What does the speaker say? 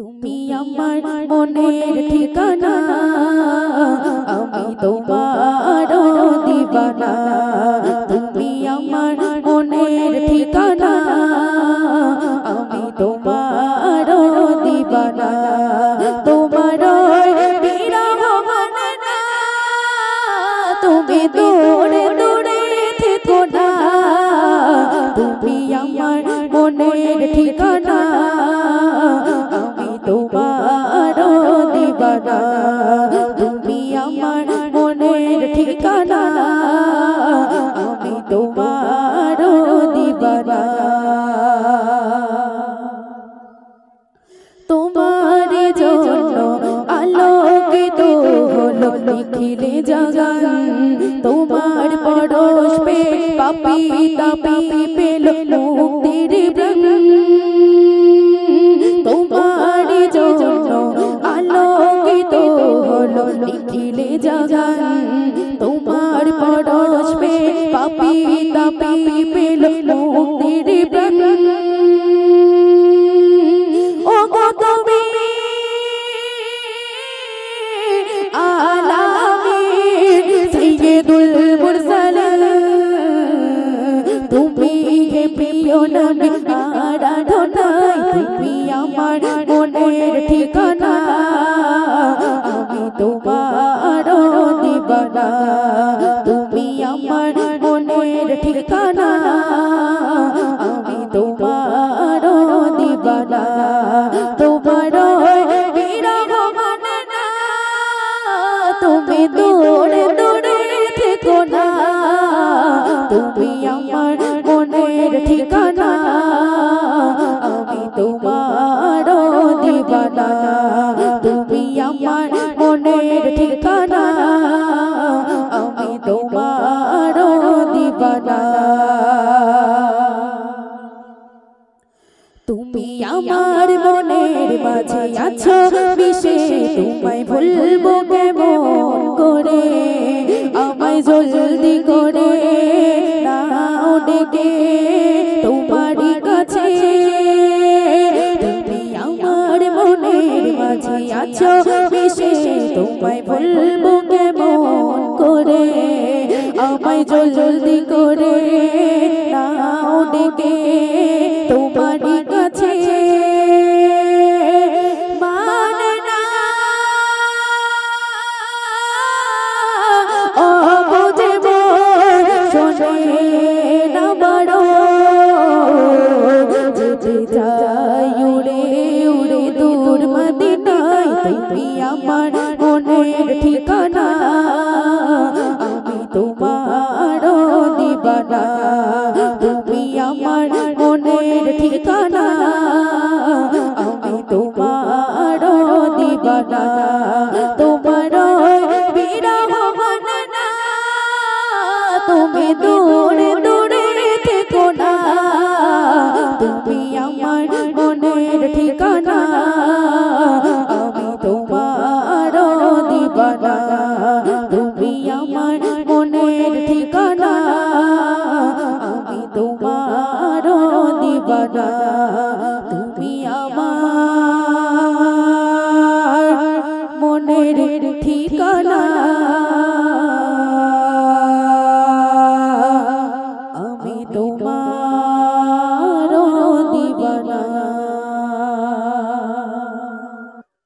তুমি আমার মনের ঠিকানা, আমি তোমার দিবানা। তুমি আমার মনের ঠিকানা, আমি তোমার দিবানা। তোমার বিরহ মানে না, তুমি দূরে দূরে থেকো না। তুমি আমার মনের ঠিকানা, আমি তোমার দিবানা। তুমি আমার মনের ঠিকানা, আমি তোমার দিবানা। তোমার জন্য আলোকিত হলো নিখিল জগৎ। তোমার পরশ পে পাপী তাপী পেল মুক্তির ব্রত। তোমার জন্য আলোকিত হলো নিখিল জগৎ। তোমার পরশ পে পাপী তাপী পেল মুক্তির ব্রত। ও গো তুমি আলামিন সাইয়্যিদুল মুরসালিন, তুমি হে প্রিয় নবী আরাধনায়। তুমি আমার মনের ঠিকানা, আমি তোমার দিবানা। তুমি আমার মনের ঠিকানা, আমি তোমার দিবানা। তোমার বিরহ মানে না, তুমি দূরে দূরে থেকো না। তুমি আমার মনের ঠিকানা, আমি তোমার দিবানা। তুমি আমার মনের ঠিকানা, আমি তোমার দিবানা। তুমি আমার মনের মাঝে আছো মিশে, তোমায় ভুলবো কেমন করে। আমায় জলদি করে নাও ডেকে তোমারই কাছে। তুমি আমার মনের মাঝে আছো মিশে, তোমায় ভুলবো কেমন করে। আমায় জলদি করে নাও ডেকে তোমারই কাছে। মানে না ও বুঝে মন শোনে না বড়, যেতে চাই উড়ে উড়ে দূর মদিনায়। তুমি আমার মনের ঠিকানা, আমি তোমার দিবানা। তুমি আমার মনের ঠিকানা, আমি তোমার দিবানা। তোমার বিরহ মানে না, তুমি দূরে দূরে থেকো না। তুমি আমার মনের ঠিকানা, আমি তোমার দিবানা। তুমি আমার মনের ঠিকানা, আমি তোমার দিবানা। তুমি আমার মনের ঠিকানা।